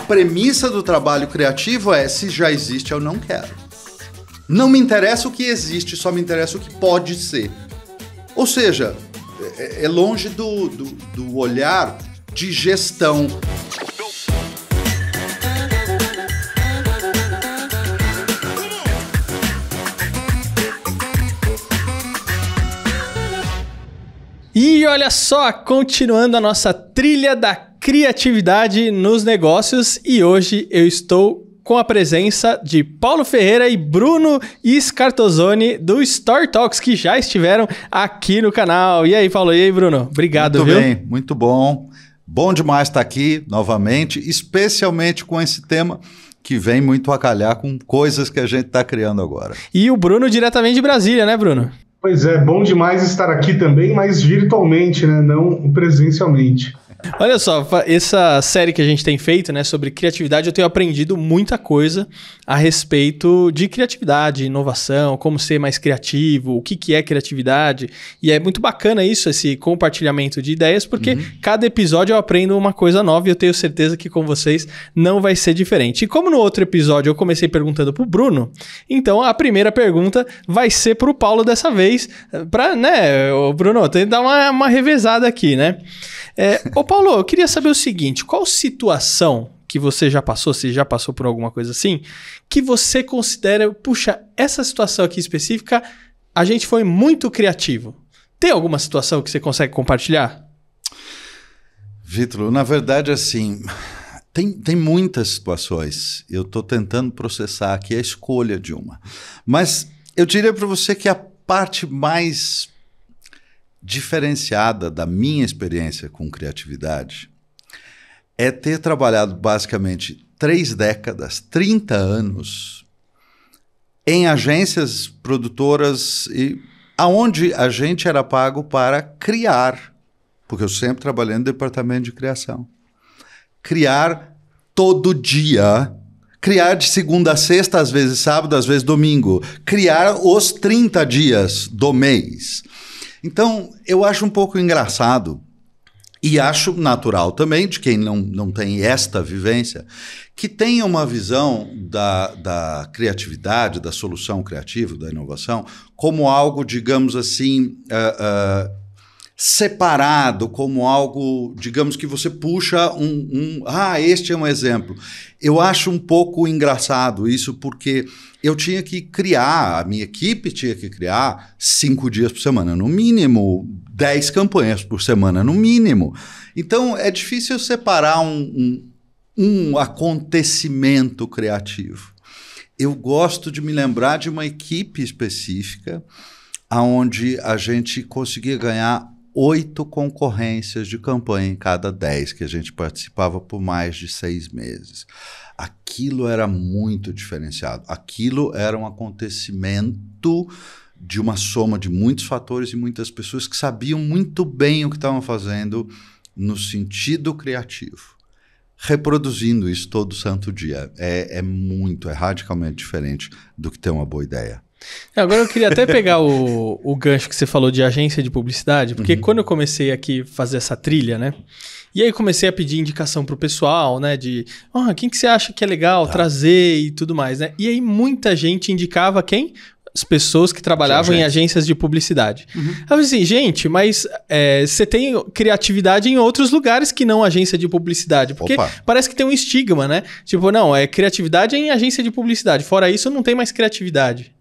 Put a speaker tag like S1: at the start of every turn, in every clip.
S1: premissa do trabalho criativo é: se já existe, eu não quero. Não me interessa o que existe, só me interessa o que pode ser. Ou seja, é longe do olhar de gestão.
S2: E olha só, continuando a nossa trilha da criatividade nos negócios, e hoje eu estou com a presença de Paulo Ferreira e Bruno Scartozoni do Story Talks, que já estiveram aqui no canal. E aí, Paulo? E aí, Bruno? Obrigado,
S1: muito
S2: viu?
S1: Muito bem, muito bom. Bom demais estar aqui novamente, especialmente com esse tema que vem muito a calhar com coisas que a gente está criando agora.
S2: E o Bruno diretamente de Brasília, né, Bruno?
S3: Pois é, bom demais estar aqui também, mas virtualmente, né? Não presencialmente.
S2: Olha só, essa série que a gente tem feito, né, sobre criatividade, eu tenho aprendido muita coisa a respeito de criatividade, inovação, como ser mais criativo, o que é criatividade. E é muito bacana isso, esse compartilhamento de ideias, porque cada episódio eu aprendo uma coisa nova e eu tenho certeza que com vocês não vai ser diferente. E como no outro episódio eu comecei perguntando pro Bruno, então a primeira pergunta vai ser pro Paulo dessa vez, pra, né, o Bruno, tem que dar uma revezada aqui, né? Ô Paulo, eu queria saber o seguinte, qual situação que você já passou, se já passou por alguma coisa assim, que você considera, puxa, essa situação aqui específica, a gente foi muito criativo. Tem alguma situação que você consegue compartilhar?
S1: Vitor, na verdade, assim, tem muitas situações. Eu estou tentando processar aqui a escolha de uma. Mas eu diria para você que a parte mais diferenciada da minha experiência com criatividade é ter trabalhado basicamente 3 décadas, 30 anos em agências produtoras e aonde a gente era pago para criar, porque eu sempre trabalhei no departamento de criação. Criar todo dia, criar de segunda a sexta, às vezes sábado, às vezes domingo, criar os 30 dias do mês. Então, eu acho um pouco engraçado e acho natural também, de quem não tem esta vivência, que tenha uma visão da criatividade, da solução criativa, da inovação, como algo, digamos assim, separado, como algo, digamos, que você puxa este é um exemplo. Eu acho um pouco engraçado isso, porque eu tinha que criar, a minha equipe tinha que criar 5 dias por semana, no mínimo, 10 campanhas por semana, no mínimo. Então, é difícil separar um acontecimento criativo. Eu gosto de me lembrar de uma equipe específica, onde a gente conseguia ganhar 8 concorrências de campanha em cada 10, que a gente participava por mais de 6 meses. Aquilo era muito diferenciado. Aquilo era um acontecimento de uma soma de muitos fatores e muitas pessoas que sabiam muito bem o que estavam fazendo no sentido criativo. Reproduzindo isso todo santo dia. É radicalmente diferente do que ter uma boa ideia.
S2: Agora eu queria até pegar o gancho que você falou de agência de publicidade, porque quando eu comecei aqui a fazer essa trilha, né? E aí comecei a pedir indicação pro pessoal, né? De, quem que você acha que é legal trazer e tudo mais, né? E aí muita gente indicava quem? As pessoas que trabalhavam em agências de publicidade. Eu falei assim, gente, mas você tem criatividade em outros lugares que não agência de publicidade. Porque parece que tem um estigma, né? Tipo, não, é criatividade em agência de publicidade. Fora isso, não tem mais criatividade.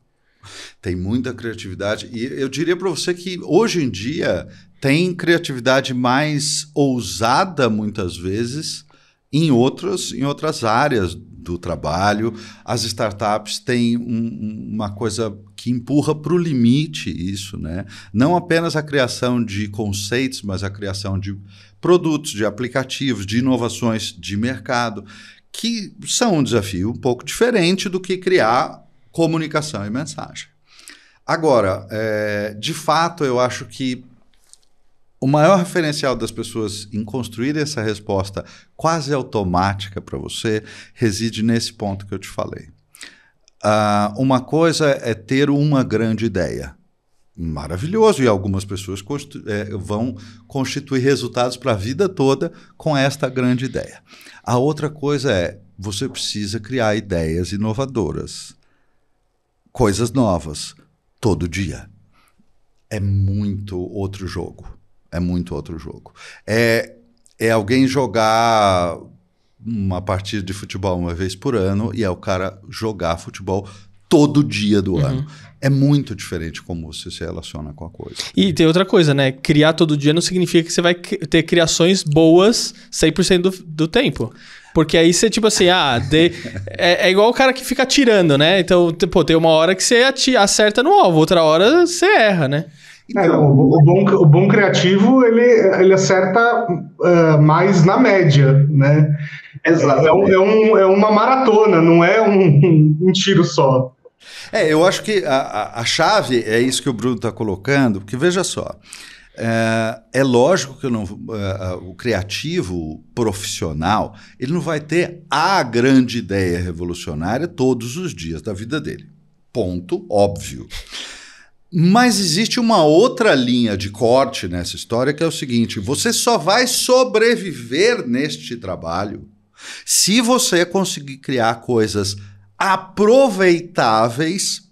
S1: Tem muita criatividade. E eu diria para você que hoje em dia tem criatividade mais ousada, muitas vezes, em outras áreas do trabalho. As startups têm uma coisa que empurra para o limite isso, né? Não apenas a criação de conceitos, mas a criação de produtos, de aplicativos, de inovações de mercado, que são um desafio um pouco diferente do que criar comunicação e mensagem. Agora, de fato, eu acho que o maior referencial das pessoas em construir essa resposta quase automática para você reside nesse ponto que eu te falei. Uma coisa é ter uma grande ideia. maravilhoso, e algumas pessoas vão constituir resultados para a vida toda com esta grande ideia. A outra coisa é, você precisa criar ideias inovadoras, coisas novas, todo dia. É muito outro jogo. É muito outro jogo. É alguém jogar uma partida de futebol uma vez por ano e é o cara jogar futebol todo dia do ano. É muito diferente como você se relaciona com a coisa.
S2: E tem outra coisa, né? Criar todo dia não significa que você vai ter criações boas 100% do tempo. Porque aí você, tipo assim, é igual o cara que fica atirando, né? Então, pô, tem uma hora que você acerta no alvo, outra hora você erra, né?
S3: Então, o bom criativo, ele acerta mais na média, né? Exato. É uma maratona, não é um tiro só.
S1: Eu acho que a chave é isso que o Bruno está colocando, porque veja só, é lógico que o criativo profissional, ele não vai ter a grande ideia revolucionária todos os dias da vida dele. Ponto, óbvio. Mas existe uma outra linha de corte nessa história, que é o seguinte: você só vai sobreviver neste trabalho se você conseguir criar coisas aproveitáveis,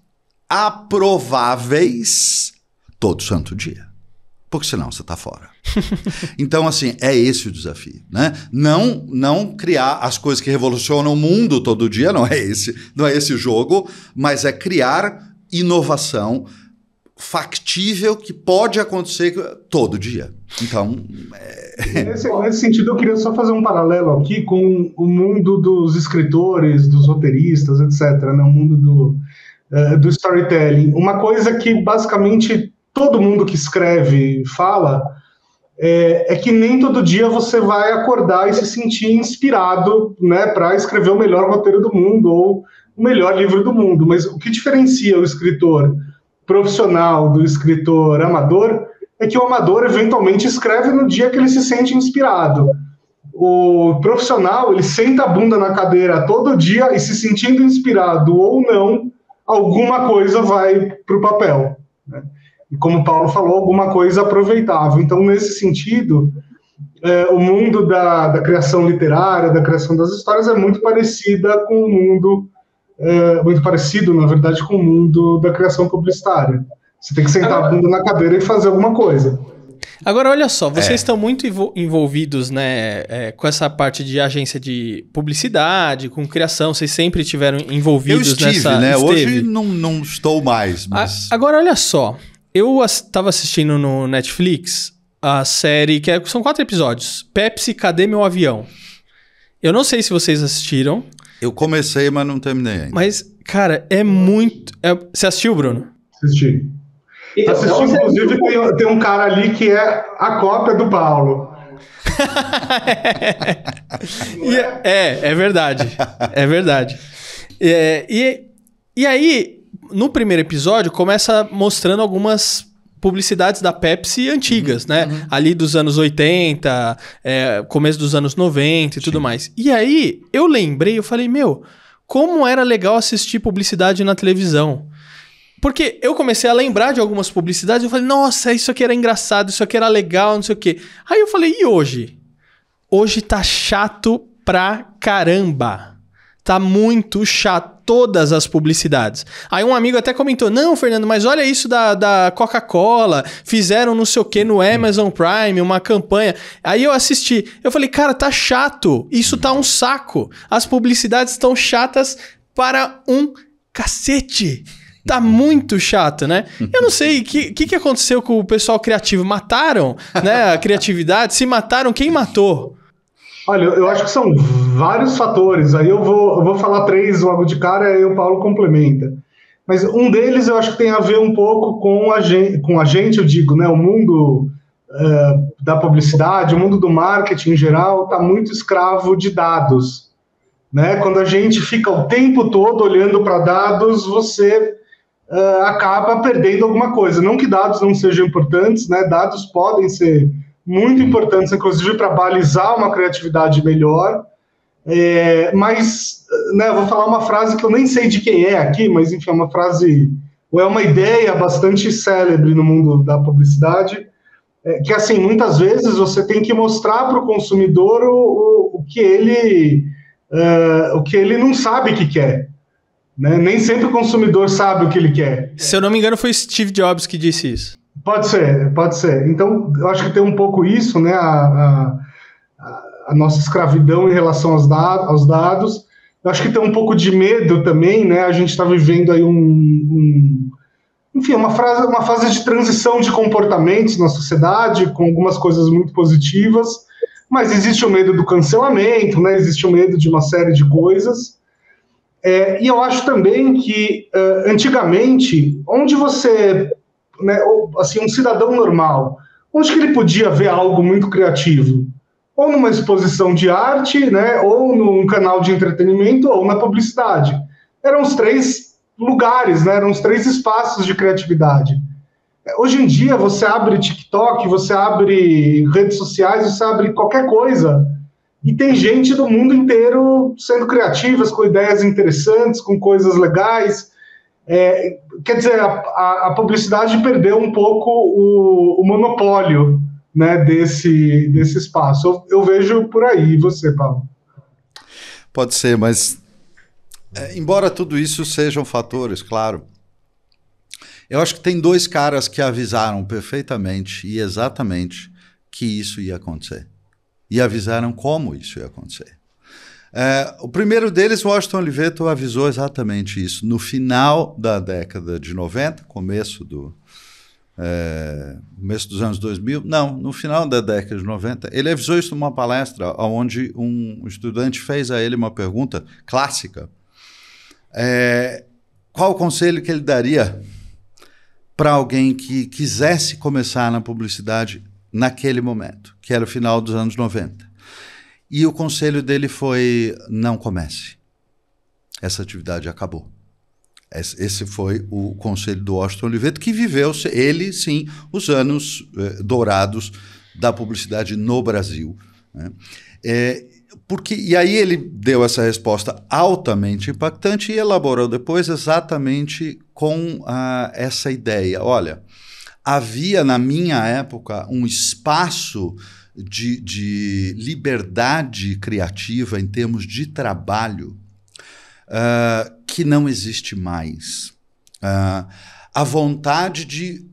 S1: aprováveis, todo santo dia. Porque senão você está fora. Então, assim, é esse o desafio, né? Não criar as coisas que revolucionam o mundo todo dia, não é esse o jogo, mas é criar inovação factível que pode acontecer todo dia. Então,
S3: Nesse sentido, eu queria só fazer um paralelo aqui com o mundo dos escritores, dos roteiristas, etc., né? O mundo do storytelling. Uma coisa que, basicamente, todo mundo que escreve fala é que nem todo dia você vai acordar e se sentir inspirado, né, para escrever o melhor roteiro do mundo ou o melhor livro do mundo. Mas o que diferencia o escritor profissional do escritor amador é que o amador eventualmente escreve no dia que ele se sente inspirado. O profissional, ele senta a bunda na cadeira todo dia e, se sentindo inspirado ou não, alguma coisa vai para o papel, né? E como o Paulo falou, alguma coisa aproveitável. Então, nesse sentido, o mundo da criação literária, da criação das histórias é muito parecida com o mundo muito parecido, na verdade, com o mundo da criação publicitária. Você tem que sentar a bunda na cadeira e fazer alguma coisa.
S2: Agora, olha só, vocês estão muito envolvidos, né, com essa parte de agência de publicidade, com criação, vocês sempre estiveram envolvidos nessa...
S1: né? Hoje não estou mais, mas...
S2: Agora, olha só, eu estava assistindo no Netflix a série, são 4 episódios, Pepsi, Cadê Meu Avião? Eu não sei se vocês assistiram.
S1: Eu comecei, mas não terminei ainda.
S2: Mas, cara, é muito... Você assistiu, Bruno?
S3: Assisti. Então, inclusive, tem um cara ali que é a cópia do Paulo.
S2: É verdade. É verdade. E aí, no primeiro episódio, começa mostrando algumas publicidades da Pepsi antigas, né? Ali dos anos 80, começo dos anos 90 e tudo mais. E aí, eu falei, como era legal assistir publicidade na televisão. Porque eu comecei a lembrar de algumas publicidades, eu falei, nossa, isso aqui era engraçado, isso aqui era legal, não sei o quê. Aí eu falei, e hoje? Hoje tá chato pra caramba. Tá muito chato, todas as publicidades. Aí um amigo até comentou, não, Fernando, mas olha isso da Coca-Cola, fizeram não sei o que no Amazon Prime, uma campanha. Aí eu assisti, eu falei, cara, tá chato, isso tá um saco. As publicidades estão chatas para um cacete. Tá muito chato, né? Eu não sei, o que aconteceu com o pessoal criativo? Mataram, né, a criatividade? Se mataram, quem matou?
S3: Olha, eu acho que são vários fatores. Aí eu vou falar 3 logo de cara e aí o Paulo complementa. Mas um deles eu acho que tem a ver um pouco com a gente, eu digo, né? O mundo da publicidade, o mundo do marketing em geral, está muito escravo de dados, né? Quando a gente fica o tempo todo olhando para dados, você acaba perdendo alguma coisa. Não que dados não sejam importantes, né? Dados podem ser muito importantes, inclusive para balizar uma criatividade melhor, mas, né, vou falar uma frase que eu nem sei de quem é aqui, mas enfim, é uma frase ou é uma ideia bastante célebre no mundo da publicidade, que assim, muitas vezes você tem que mostrar para o consumidor o que ele não sabe que quer. Né? Nem sempre o consumidor sabe o que ele quer.
S2: Se eu não me engano, foi Steve Jobs que disse isso.
S3: Pode ser. Então, eu acho que tem um pouco isso, né? A nossa escravidão em relação aos dados. Eu acho que tem um pouco de medo também, né? A gente está vivendo aí enfim, uma fase de transição de comportamentos na sociedade, com algumas coisas muito positivas, mas existe o medo do cancelamento, né? Existe o medo de uma série de coisas. E eu acho também que, antigamente, onde você, né, assim, um cidadão normal, onde que ele podia ver algo muito criativo? Ou numa exposição de arte, né, ou num canal de entretenimento, ou na publicidade. Eram os 3 lugares, né, eram os 3 espaços de criatividade. Hoje em dia, você abre TikTok, você abre redes sociais, você abre qualquer coisa, e tem gente do mundo inteiro sendo criativas, com ideias interessantes, com coisas legais. Quer dizer, a publicidade perdeu um pouco o monopólio, né, desse espaço. Eu vejo por aí. E você, Paulo?
S1: Pode ser, mas embora tudo isso sejam fatores, claro, eu acho que tem 2 caras que avisaram perfeitamente e exatamente que isso ia acontecer. E avisaram como isso ia acontecer. O primeiro deles, Washington Oliveto, avisou exatamente isso. No final da década de 90, começo dos anos 2000, não, no final da década de 90, ele avisou isso numa palestra onde um estudante fez a ele uma pergunta clássica. Qual o conselho que ele daria para alguém que quisesse começar na publicidade naquele momento, que era o final dos anos 90. E o conselho dele foi: não comece. Essa atividade acabou. Esse foi o conselho do Washington Oliveto, que viveu, ele sim, os anos dourados da publicidade no Brasil. Né? E aí ele deu essa resposta altamente impactante e elaborou depois exatamente com essa ideia. Olha, havia, na minha época, um espaço de liberdade criativa em termos de trabalho que não existe mais. A vontade de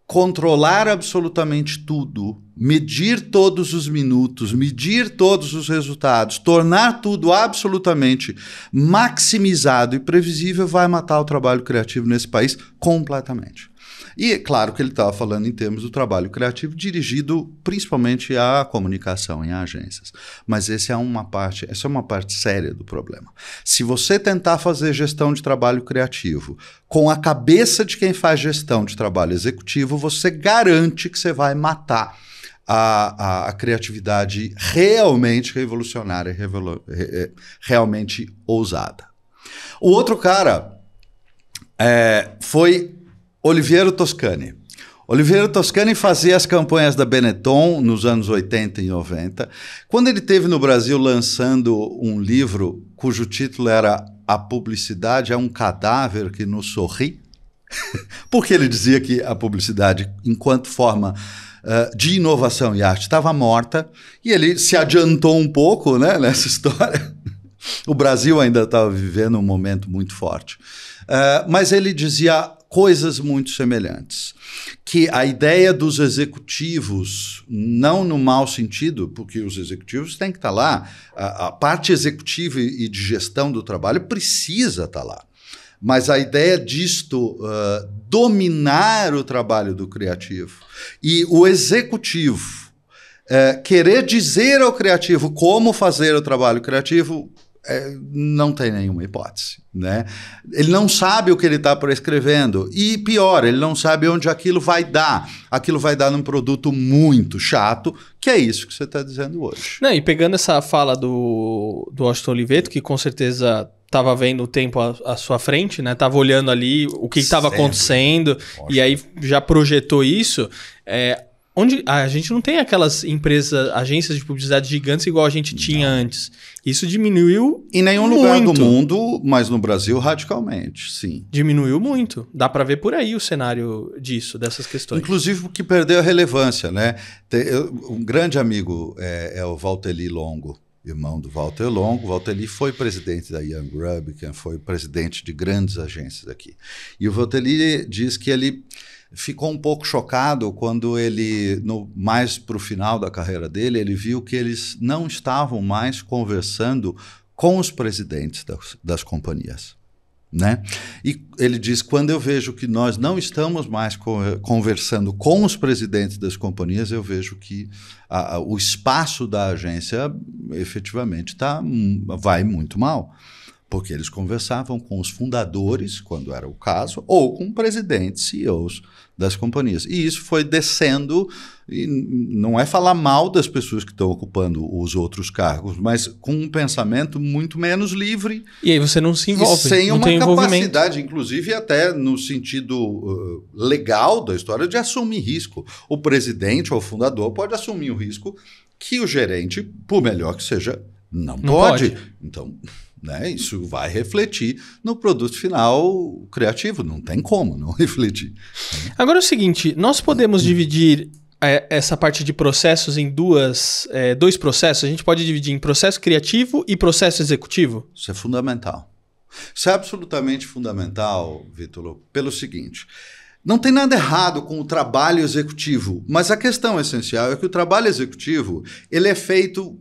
S1: controlar absolutamente tudo, medir todos os minutos, medir todos os resultados, tornar tudo absolutamente maximizado e previsível vai matar o trabalho criativo nesse país completamente. E é claro que ele estava falando em termos do trabalho criativo dirigido principalmente à comunicação em agências. Mas essa é uma parte séria do problema. Se você tentar fazer gestão de trabalho criativo com a cabeça de quem faz gestão de trabalho executivo, você garante que você vai matar a criatividade realmente revolucionária, realmente ousada. O outro cara foi Oliviero Toscani. Oliviero Toscani fazia as campanhas da Benetton nos anos 80 e 90. Quando ele esteve no Brasil lançando um livro cujo título era A Publicidade é um Cadáver que nos sorri, porque ele dizia que a publicidade, enquanto forma de inovação e arte, estava morta, e ele se adiantou um pouco, né, nessa história. O Brasil ainda estava vivendo um momento muito forte. Mas ele dizia coisas muito semelhantes, que a ideia dos executivos, não no mau sentido, porque os executivos têm que estar lá, a parte executiva e de gestão do trabalho precisa estar lá, mas a ideia disto dominar o trabalho do criativo e o executivo querer dizer ao criativo como fazer o trabalho criativo, não tem nenhuma hipótese, né? Ele não sabe o que ele está prescrevendo e, pior, ele não sabe onde aquilo vai dar. Aquilo vai dar num produto muito chato, que é isso que você está dizendo hoje.
S2: Não, e pegando essa fala do Washington Oliveto, que com certeza estava vendo o tempo à sua frente, né? Estava olhando ali o que estava acontecendo. Poxa. E aí já projetou isso. Onde a gente não tem aquelas empresas, agências de publicidade gigantes igual a gente tinha antes. Isso diminuiu
S1: em nenhum lugar do mundo, mas no Brasil radicalmente, sim.
S2: Diminuiu muito. Dá para ver por aí o cenário disso, dessas questões.
S1: Inclusive porque perdeu a relevância, né? Um grande amigo é o Valtteri Longo, irmão do Walter Longo. Valtteri foi presidente da Young Rubicon, foi presidente de grandes agências aqui. E o Valtteri diz que ele ficou um pouco chocado quando ele, mais para o final da carreira dele, ele viu que eles não estavam mais conversando com os presidentes das companhias. Né? E ele diz, quando eu vejo que nós não estamos mais conversando com os presidentes das companhias, eu vejo que o espaço da agência efetivamente vai muito mal. Porque eles conversavam com os fundadores, quando era o caso, ou com presidentes, CEOs das companhias. E isso foi descendo, e não é falar mal das pessoas que estão ocupando os outros cargos, mas com um pensamento muito menos livre.
S2: E aí você não se envolve,
S1: sem
S2: não
S1: uma
S2: tem
S1: capacidade, inclusive até no sentido legal da história, de assumir risco. O presidente ou o fundador pode assumir o risco que o gerente, por melhor que seja, não pode. Então... Né? Isso vai refletir no produto final criativo, não tem como não refletir.
S2: Agora é o seguinte, nós podemos dividir essa parte de processos em dois processos? A gente pode dividir em processo criativo e processo executivo?
S1: Isso é fundamental. Isso é absolutamente fundamental, Vitor, pelo seguinte... Não tem nada errado com o trabalho executivo, mas a questão essencial é que o trabalho executivo ele é feito...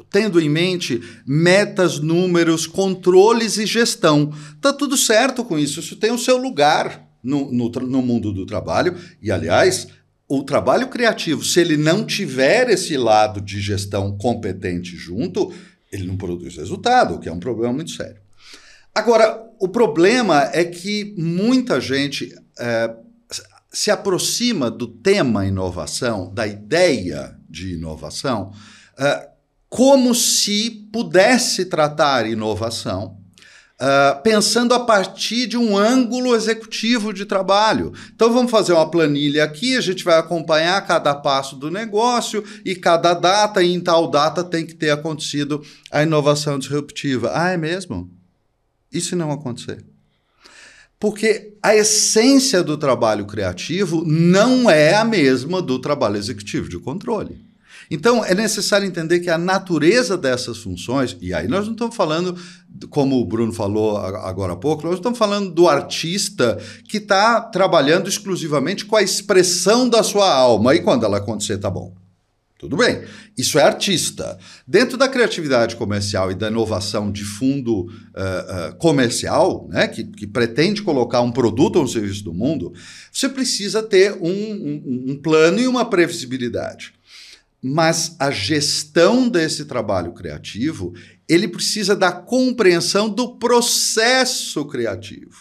S1: tendo em mente metas, números, controles e gestão. Está tudo certo com isso, isso tem o seu lugar no mundo do trabalho. E, aliás, o trabalho criativo, se ele não tiver esse lado de gestão competente junto, ele não produz resultado, o que é um problema muito sério. Agora, o problema é que muita gente se aproxima do tema inovação, da ideia de inovação, como se pudesse tratar inovação pensando a partir de um ângulo executivo de trabalho. Então vamos fazer uma planilha aqui, a gente vai acompanhar cada passo do negócio e cada data, e em tal data tem que ter acontecido a inovação disruptiva. Ah, é mesmo? E se não acontecer? Porque a essência do trabalho criativo não é a mesma do trabalho executivo de controle. Então, é necessário entender que a natureza dessas funções, e aí nós não estamos falando, como o Bruno falou agora há pouco, nós estamos falando do artista que está trabalhando exclusivamente com a expressão da sua alma, e quando ela acontecer, tá bom. Tudo bem, isso é artista. Dentro da criatividade comercial e da inovação de fundo comercial, né, que pretende colocar um produto ou um serviço do mundo, você precisa ter um plano e uma previsibilidade. Mas a gestão desse trabalho criativo, ele precisa da compreensão do processo criativo.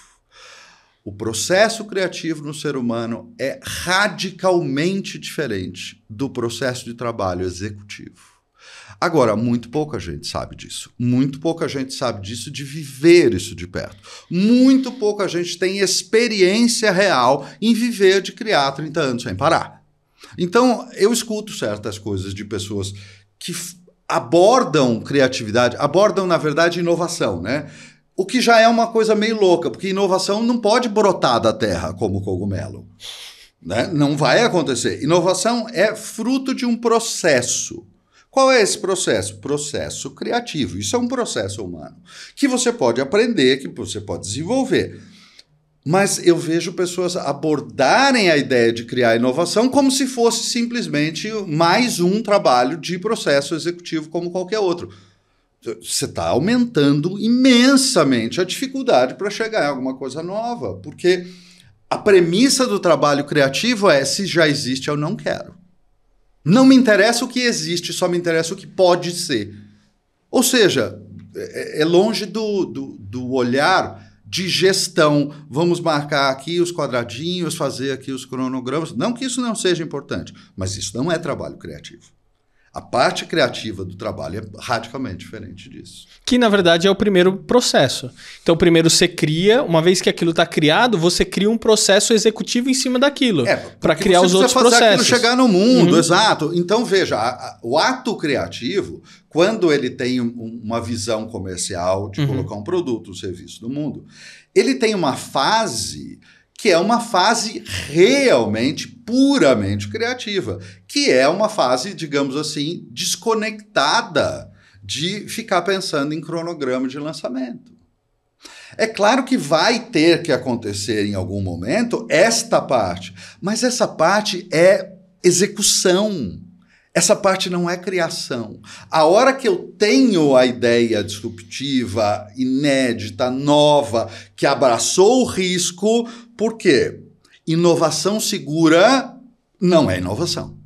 S1: O processo criativo no ser humano é radicalmente diferente do processo de trabalho executivo. Agora, muito pouca gente sabe disso. Muito pouca gente sabe disso, de viver isso de perto. Muito pouca gente tem experiência real em viver de criar 30 anos sem parar. Então, eu escuto certas coisas de pessoas que abordam criatividade, abordam, na verdade, inovação, né? O que já é uma coisa meio louca, porque inovação não pode brotar da terra como cogumelo, né? Não vai acontecer. Inovação é fruto de um processo. Qual é esse processo? Processo criativo. Isso é um processo humano, que você pode aprender, que você pode desenvolver. Mas eu vejo pessoas abordarem a ideia de criar inovação como se fosse simplesmente mais um trabalho de processo executivo como qualquer outro. Você está aumentando imensamente a dificuldade para chegar em alguma coisa nova, porque a premissa do trabalho criativo é: se já existe, eu não quero. Não me interessa o que existe, só me interessa o que pode ser. Ou seja, é longe do olhar de gestão. Vamos marcar aqui os quadradinhos, fazer aqui os cronogramas. Não que isso não seja importante, mas isso não é trabalho criativo. A parte criativa do trabalho é radicalmente diferente disso.
S2: Que, na verdade, é o primeiro processo. Então, primeiro você cria, uma vez que aquilo está criado, você cria um processo exumativo em cima daquilo, para criar os outros processos.
S1: Aquilo chegar no mundo, exato. Então, veja, o ato criativo, quando ele tem uma visão comercial de colocar um produto, um serviço no mundo, ele tem uma fase que é uma fase realmente, puramente criativa, que é uma fase, digamos assim, desconectada de ficar pensando em cronograma de lançamento. É claro que vai ter que acontecer em algum momento esta parte, mas essa parte é execução. Essa parte não é criação. A hora que eu tenho a ideia disruptiva, inédita, nova, que abraçou o risco, por quê? Inovação segura não é inovação.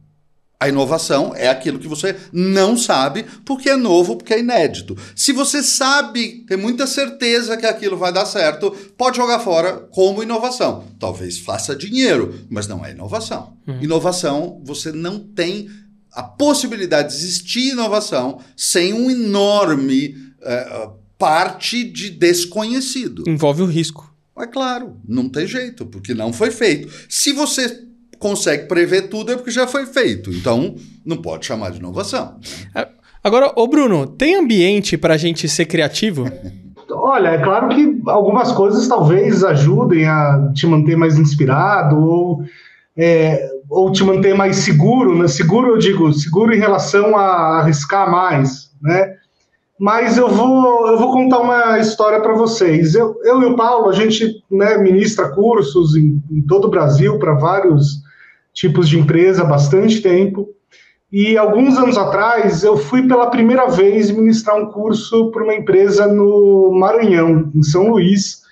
S1: A inovação é aquilo que você não sabe porque é novo, porque é inédito. Se você sabe, tem muita certeza que aquilo vai dar certo, pode jogar fora como inovação. Talvez faça dinheiro, mas não é inovação. Inovação, você não tem a possibilidade de existir inovação sem um enorme parte de desconhecido.
S2: Envolve o risco.
S1: É claro, não tem jeito, porque não foi feito. Se você consegue prever tudo, é porque já foi feito. Então, não pode chamar de inovação.
S2: Agora, ô Bruno, tem ambiente para a gente ser criativo?
S3: Olha, é claro que algumas coisas talvez ajudem a te manter mais inspirado ou te manter mais seguro, né? Seguro, eu digo, seguro em relação a arriscar mais, né? Mas eu vou contar uma história para vocês. Eu e o Paulo, a gente, né, ministra cursos em todo o Brasil para vários tipos de empresa há bastante tempo. E alguns anos atrás, eu fui pela primeira vez ministrar um curso para uma empresa no Maranhão, em São Luís.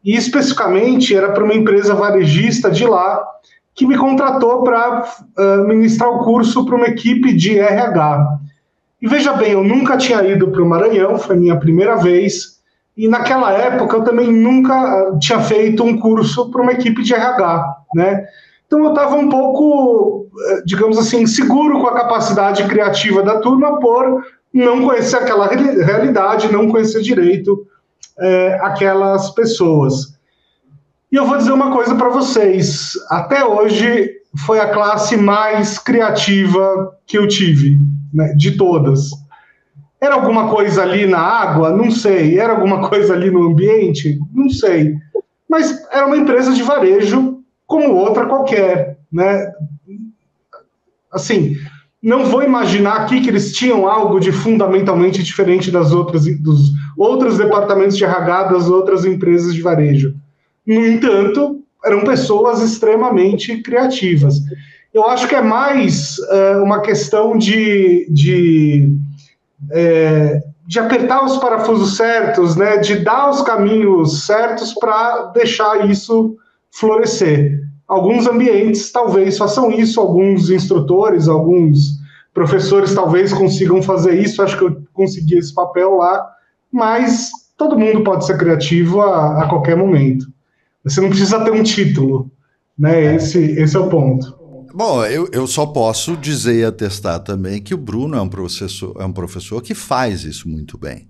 S3: E especificamente era para uma empresa varejista de lá, que me contratou para ministrar o curso para uma equipe de RH. E veja bem, eu nunca tinha ido para o Maranhão, foi a minha primeira vez, e naquela época eu também nunca tinha feito um curso para uma equipe de RH, né? Então eu estava um pouco, digamos assim, inseguro com a capacidade criativa da turma por não conhecer aquela realidade, não conhecer direito aquelas pessoas. E eu vou dizer uma coisa para vocês, até hoje foi a classe mais criativa que eu tive, né, de todas. Era alguma coisa ali na água? Não sei. Era alguma coisa ali no ambiente? Não sei. Mas era uma empresa de varejo como outra qualquer, né? Assim, não vou imaginar aqui que eles tinham algo de fundamentalmente diferente dos outros departamentos de RH das outras empresas de varejo. No entanto, eram pessoas extremamente criativas. Eu acho que é mais uma questão de apertar os parafusos certos, né, de dar os caminhos certos para deixar isso florescer. Alguns ambientes talvez façam isso, alguns instrutores, alguns professores talvez consigam fazer isso, acho que eu consegui esse papel lá, mas todo mundo pode ser criativo a qualquer momento. Você não precisa ter um título, né? Esse é o ponto.
S1: Bom, eu só posso dizer e atestar também que o Bruno é um professor que faz isso muito bem.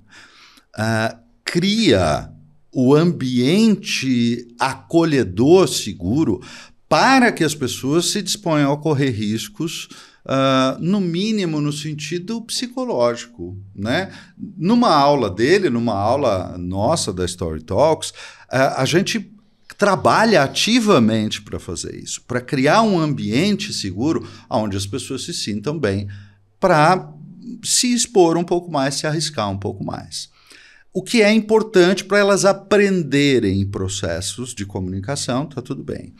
S1: Cria o ambiente acolhedor, seguro, para que as pessoas se disponham a correr riscos, no mínimo no sentido psicológico, né? Numa aula dele, numa aula nossa da Story Talks, a gente trabalha ativamente para fazer isso, para criar um ambiente seguro onde as pessoas se sintam bem para se expor um pouco mais, se arriscar um pouco mais. O que é importante para elas aprenderem processos de comunicação, tá tudo bem.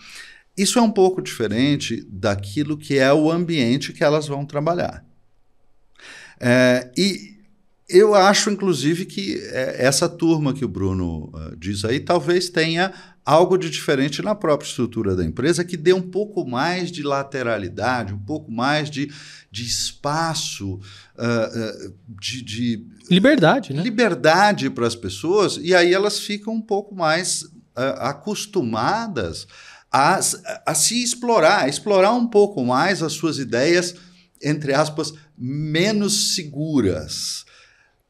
S1: Isso é um pouco diferente daquilo que é o ambiente que elas vão trabalhar. E eu acho, inclusive, que essa turma que o Bruno diz aí talvez tenha algo de diferente na própria estrutura da empresa, que dê um pouco mais de lateralidade, um pouco mais de espaço, de
S2: liberdade, né?
S1: Liberdade para as pessoas, e aí elas ficam um pouco mais acostumadas a se explorar um pouco mais as suas ideias entre aspas, menos seguras.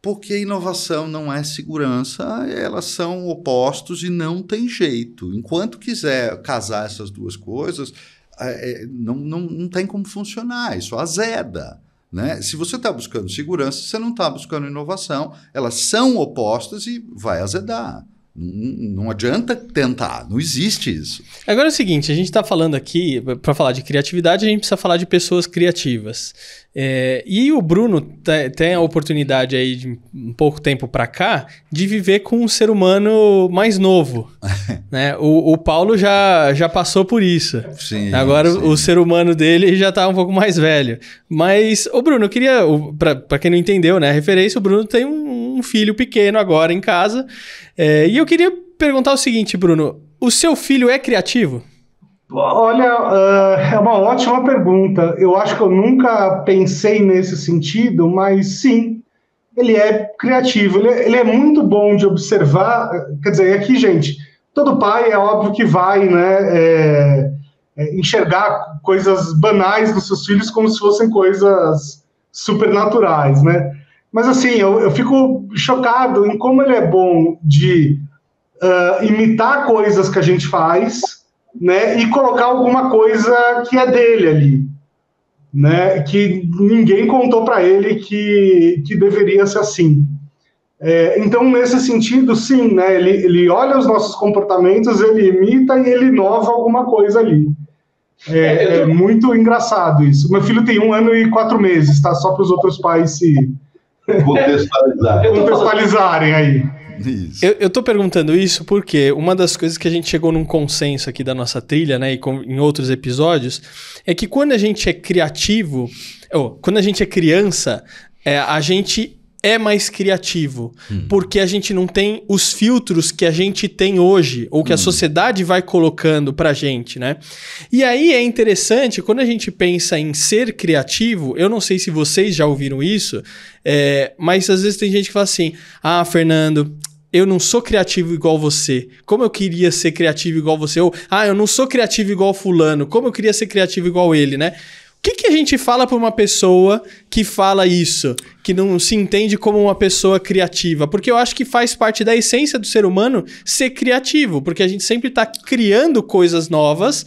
S1: Porque a inovação não é segurança, elas são opostos e não tem jeito. Enquanto quiser casar essas duas coisas, não tem como funcionar, isso azeda. Né? Se você está buscando segurança, você não está buscando inovação, elas são opostas e vai azedar. Não adianta tentar, não existe isso.
S2: Agora é o seguinte, a gente está falando aqui, para falar de criatividade, a gente precisa falar de pessoas criativas. E o Bruno tem a oportunidade aí de um pouco tempo para cá de viver com um ser humano mais novo. Né? O Paulo já passou por isso.
S1: Sim,
S2: agora
S1: sim.
S2: O ser humano dele já está um pouco mais velho. Mas, Bruno, eu queria, para quem não entendeu, né, a referência, o Bruno tem um filho pequeno agora em casa. E eu queria perguntar o seguinte, Bruno, o seu filho é criativo?
S3: Olha, é uma ótima pergunta. Eu acho que eu nunca pensei nesse sentido, mas sim, ele é criativo. Ele é muito bom de observar. Quer dizer, aqui, gente, todo pai é óbvio que vai, né, enxergar coisas banais dos seus filhos como se fossem coisas supernaturais, né? Mas assim, eu fico chocado em como ele é bom de imitar coisas que a gente faz, né, e colocar alguma coisa que é dele ali, né, que ninguém contou para ele que deveria ser assim. Então, nesse sentido, sim, né, ele olha os nossos comportamentos, ele imita e ele inova alguma coisa ali. É muito engraçado isso. Meu filho tem 1 ano e 4 meses, tá? Só para os outros pais se contextualizarem aí.
S2: Isso. Eu tô perguntando isso porque uma das coisas que a gente chegou num consenso aqui da nossa trilha, né, e em outros episódios, é que quando a gente é criativo, quando a gente é criança, a gente é mais criativo, porque a gente não tem os filtros que a gente tem hoje, ou que a sociedade vai colocando pra gente, né? E aí é interessante, quando a gente pensa em ser criativo, eu não sei se vocês já ouviram isso, mas às vezes tem gente que fala assim, Fernando, eu não sou criativo igual você, como eu queria ser criativo igual você, ou, eu não sou criativo igual fulano, como eu queria ser criativo igual ele, né? O que a gente fala para uma pessoa que fala isso, que não se entende como uma pessoa criativa? Porque eu acho que faz parte da essência do ser humano ser criativo, porque a gente sempre está criando coisas novas,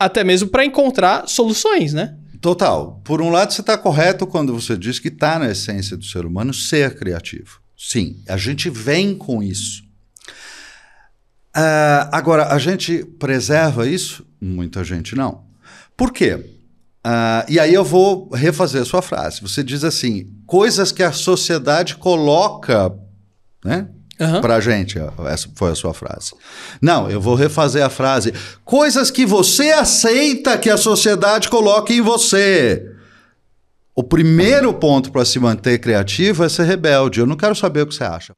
S2: até mesmo para encontrar soluções, né?
S1: Total. Por um lado, você está correto quando você diz que está na essência do ser humano ser criativo. Sim, a gente vem com isso. Agora, a gente preserva isso? Muita gente não. Por quê? E aí eu vou refazer a sua frase. Você diz assim, coisas que a sociedade coloca, né, pra gente. Essa foi a sua frase. Não, eu vou refazer a frase. Coisas que você aceita que a sociedade coloque em você. O primeiro ponto para se manter criativo é ser rebelde. Eu não quero saber o que você acha.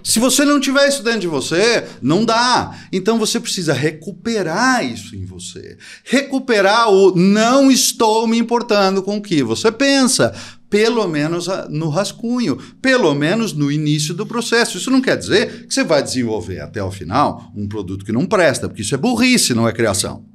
S1: Se você não tiver isso dentro de você, não dá. Então você precisa recuperar isso em você. Recuperar o não estou me importando com o que você pensa. Pelo menos no rascunho, pelo menos no início do processo. Isso não quer dizer que você vai desenvolver até o final um produto que não presta, porque isso é burrice, não é criação.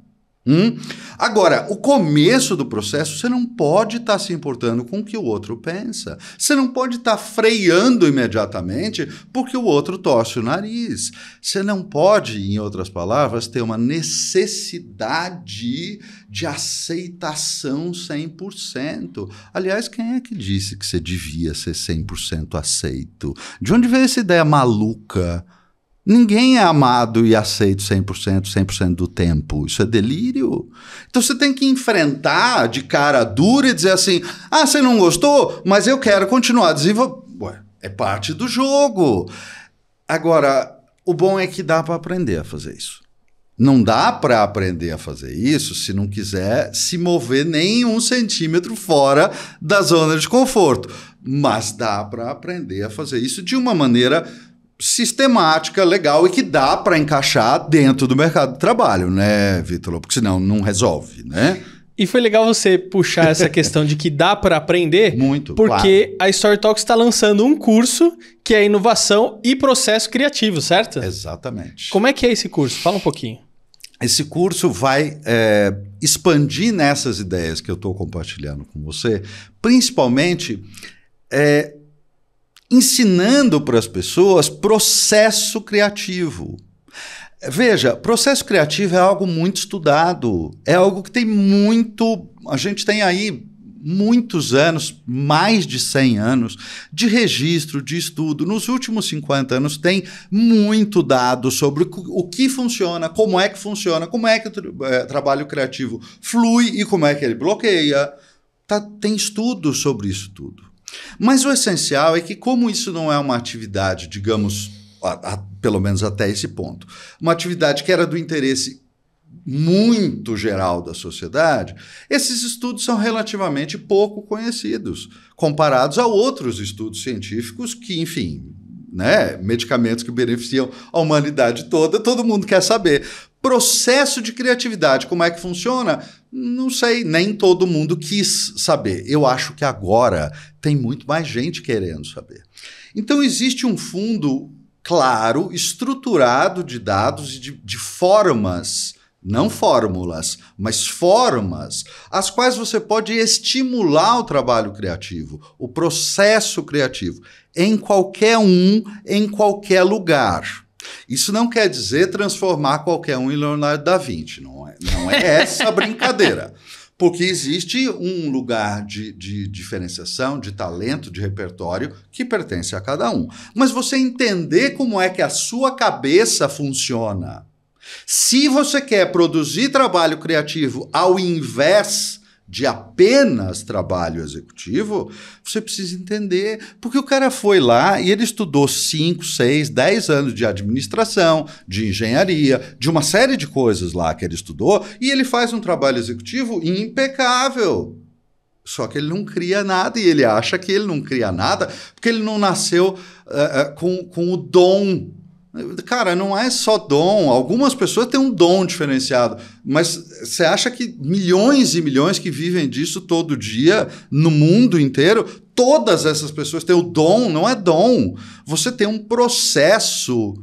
S1: Agora, o começo do processo, você não pode estar se importando com o que o outro pensa. Você não pode estar freando imediatamente porque o outro torce o nariz. Você não pode, em outras palavras, ter uma necessidade de aceitação 100%. Aliás, quem é que disse que você devia ser 100% aceito? De onde veio essa ideia maluca? Ninguém é amado e aceito 100% do tempo. Isso é delírio. Então você tem que enfrentar de cara dura e dizer assim, você não gostou? Mas eu quero continuar desenvolvendo. É parte do jogo. Agora, o bom é que dá para aprender a fazer isso. Não dá para aprender a fazer isso se não quiser se mover nem 1 centímetro fora da zona de conforto. Mas dá para aprender a fazer isso de uma maneira sistemática, legal e que dá para encaixar dentro do mercado de trabalho, né, Vitor? Porque senão não resolve, né?
S2: E foi legal você puxar essa questão de que dá para aprender,
S1: muito,
S2: porque
S1: claro.
S2: A Story Talks está lançando um curso que é inovação e processo criativo, certo?
S1: Exatamente.
S2: Como é que é esse curso? Fala um pouquinho.
S1: Esse curso vai expandir nessas ideias que eu estou compartilhando com você, principalmente ensinando para as pessoas processo criativo. Veja, processo criativo é algo muito estudado, é algo que tem muito... A gente tem aí muitos anos, mais de 100 anos, de registro, de estudo. Nos últimos 50 anos tem muito dado sobre o que funciona, como é que o trabalho criativo flui e como é que ele bloqueia. Tem estudo sobre isso tudo. Mas o essencial é que, como isso não é uma atividade, digamos, pelo menos até esse ponto, uma atividade que era do interesse muito geral da sociedade, esses estudos são relativamente pouco conhecidos, comparados a outros estudos científicos que, enfim, né, medicamentos que beneficiam a humanidade toda, todo mundo quer saber. Processo de criatividade, como é que funciona? Não sei, nem todo mundo quis saber. Eu acho que agora tem muito mais gente querendo saber. Então existe um fundo claro, estruturado de dados e de formas, não fórmulas, mas formas, as quais você pode estimular o trabalho criativo, o processo criativo, em qualquer lugar. Isso não quer dizer transformar qualquer um em Leonardo da Vinci, não é essa a brincadeira. Porque existe um lugar de diferenciação, de talento, de repertório que pertence a cada um. Mas você entender como é que a sua cabeça funciona. Se você quer produzir trabalho criativo ao invés de apenas trabalho executivo, você precisa entender, porque o cara foi lá e ele estudou 5, 6, 10 anos de administração, de engenharia, de uma série de coisas lá que ele estudou, e ele faz um trabalho executivo impecável. Só que ele não cria nada, e ele acha que ele não cria nada porque ele não nasceu com o dom. Cara, não é só dom. Algumas pessoas têm um dom diferenciado, mas você acha que milhões e milhões que vivem disso todo dia, no mundo inteiro, todas essas pessoas têm o dom? Não é dom. Você tem um processo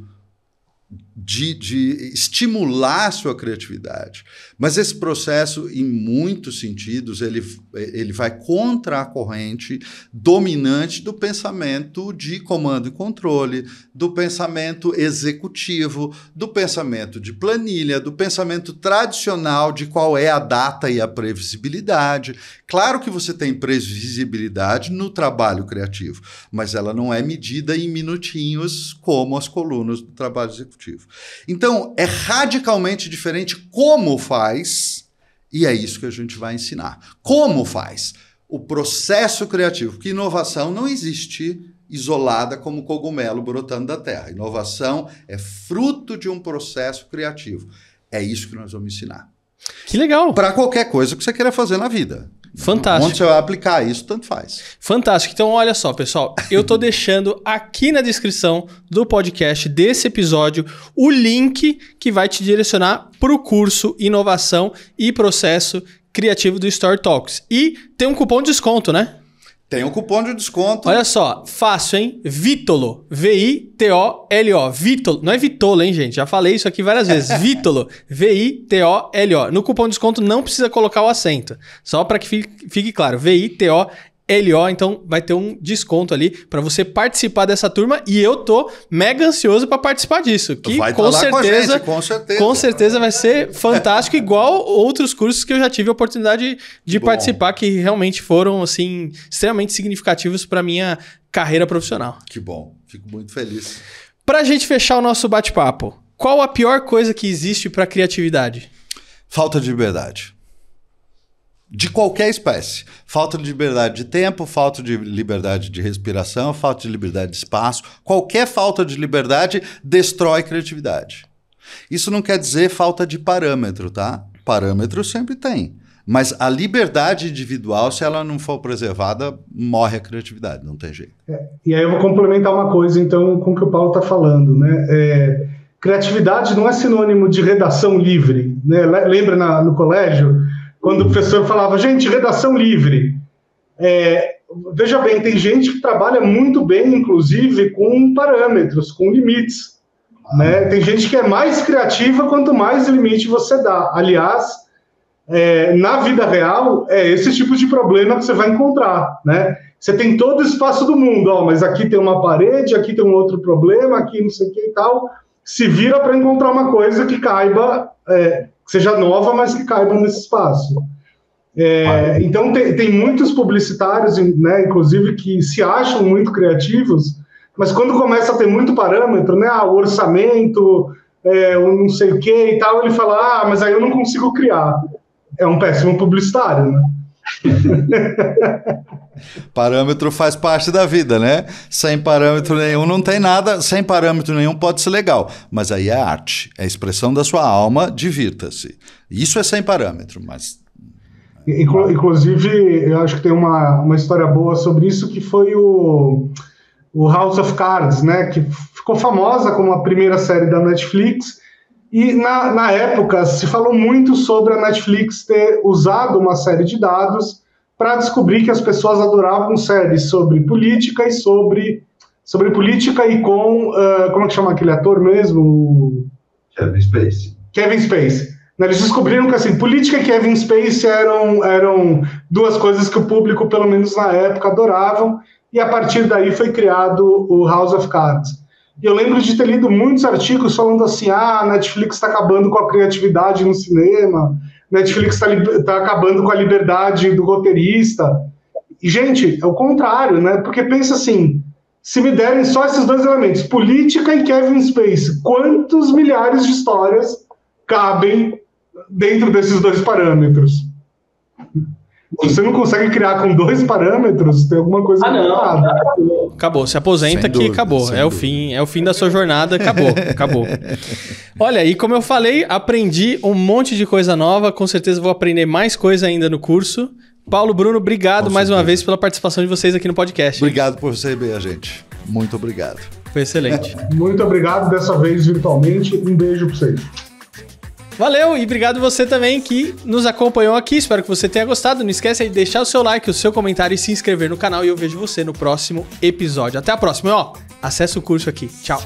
S1: de estimular a sua criatividade. Mas esse processo, em muitos sentidos, ele vai contra a corrente dominante do pensamento de comando e controle, do pensamento executivo, do pensamento de planilha, do pensamento tradicional de qual é a data e a previsibilidade. Claro que você tem previsibilidade no trabalho criativo, mas ela não é medida em minutinhos como as colunas do trabalho executivo. Então, é radicalmente diferente como faz, e é isso que a gente vai ensinar. Como faz? O processo criativo, porque inovação não existe isolada como cogumelo brotando da terra. Inovação é fruto de um processo criativo. É isso que nós vamos ensinar.
S2: Que legal!
S1: Para qualquer coisa que você queira fazer na vida.
S2: Fantástico.
S1: Onde você vai aplicar isso, tanto faz.
S2: Fantástico. Então, olha só, pessoal. Eu tô deixando aqui na descrição do podcast, desse episódio, o link que vai te direcionar para o curso Inovação e Processo Criativo do Story Talks. E tem um cupom de desconto, né?
S1: Tem um cupom de desconto.
S2: Olha só, fácil, hein? Vitolo. V-I-T-O-L-O. Vitolo. Não é Vitolo, hein, gente? Já falei isso aqui várias vezes. Vitolo. V-I-T-O-L-O. No cupom de desconto não precisa colocar o acento. Só para que fique claro. V-I-T-O-L-O. Então vai ter um desconto ali para você participar dessa turma. E eu tô mega ansioso para participar disso. Que
S1: vai
S2: com certeza,
S1: com certeza
S2: vai ser fantástico, igual outros cursos que eu já tive a oportunidade de participar, que realmente foram assim extremamente significativos para minha carreira profissional.
S1: Que bom, fico muito feliz.
S2: Pra gente fechar o nosso bate-papo, qual a pior coisa que existe para criatividade?
S1: Falta de liberdade. De qualquer espécie. Falta de liberdade de tempo, falta de liberdade de respiração, falta de liberdade de espaço. Qualquer falta de liberdade destrói criatividade. Isso não quer dizer falta de parâmetro, tá? Parâmetro sempre tem. Mas a liberdade individual, se ela não for preservada, morre a criatividade, não tem jeito.
S3: E aí eu vou complementar uma coisa, então, com o que o Paulo está falando, né? Criatividade não é sinônimo de redação livre, né? Lembra no colégio? Quando o professor falava, gente, redação livre. Veja bem, tem gente que trabalha muito bem, inclusive, com parâmetros, com limites. Né? Tem gente que é mais criativa quanto mais limite você dá. Aliás, na vida real, é esse tipo de problema que você vai encontrar, né? Você tem todo o espaço do mundo, mas aqui tem uma parede, aqui tem um outro problema, aqui não sei o que e tal. Se vira para encontrar uma coisa que caiba, que seja nova, mas que caiba nesse espaço. Então, tem muitos publicitários, né, inclusive, que se acham muito criativos, mas quando começa a ter muito parâmetro, né, o orçamento, o não sei o que e tal, ele fala, mas aí eu não consigo criar. É um péssimo publicitário, né?
S1: Parâmetro faz parte da vida, né? Sem parâmetro nenhum não tem nada, sem parâmetro nenhum pode ser legal, mas aí é arte, é a expressão da sua alma, divirta-se. Isso é sem parâmetro, mas...
S3: Inclusive, eu acho que tem uma história boa sobre isso, que foi o House of Cards, né? Que ficou famosa como a primeira série da Netflix. E na época se falou muito sobre a Netflix ter usado uma série de dados para descobrir que as pessoas adoravam séries sobre política e sobre política e com... como é que chama aquele ator mesmo? Kevin Spacey. Eles descobriram que assim, política e Kevin Spacey eram duas coisas que o público, pelo menos na época, adoravam, e a partir daí foi criado o House of Cards. E eu lembro de ter lido muitos artigos falando assim, a Netflix está acabando com a criatividade no cinema, Netflix está acabando com a liberdade do roteirista. E, gente, é o contrário, né? Porque pensa assim, se me derem só esses dois elementos, política e Kevin Spacey, quantos milhares de histórias cabem dentro desses dois parâmetros? Se você não consegue criar com dois parâmetros, tem alguma coisa errada.
S2: Acabou, se aposenta que acabou. É o fim da sua jornada, acabou. Olha, e como eu falei, aprendi um monte de coisa nova, com certeza vou aprender mais coisa ainda no curso. Paulo, Bruno, obrigado mais uma vez pela participação de vocês aqui no podcast.
S1: Obrigado por receber a gente. Muito obrigado.
S2: Foi excelente.
S3: Muito obrigado, dessa vez virtualmente. Um beijo para vocês.
S2: Valeu e obrigado você também que nos acompanhou aqui. Espero que você tenha gostado. Não esquece de deixar o seu like, o seu comentário e se inscrever no canal. E eu vejo você no próximo episódio. Até a próxima. Acesse o curso aqui. Tchau.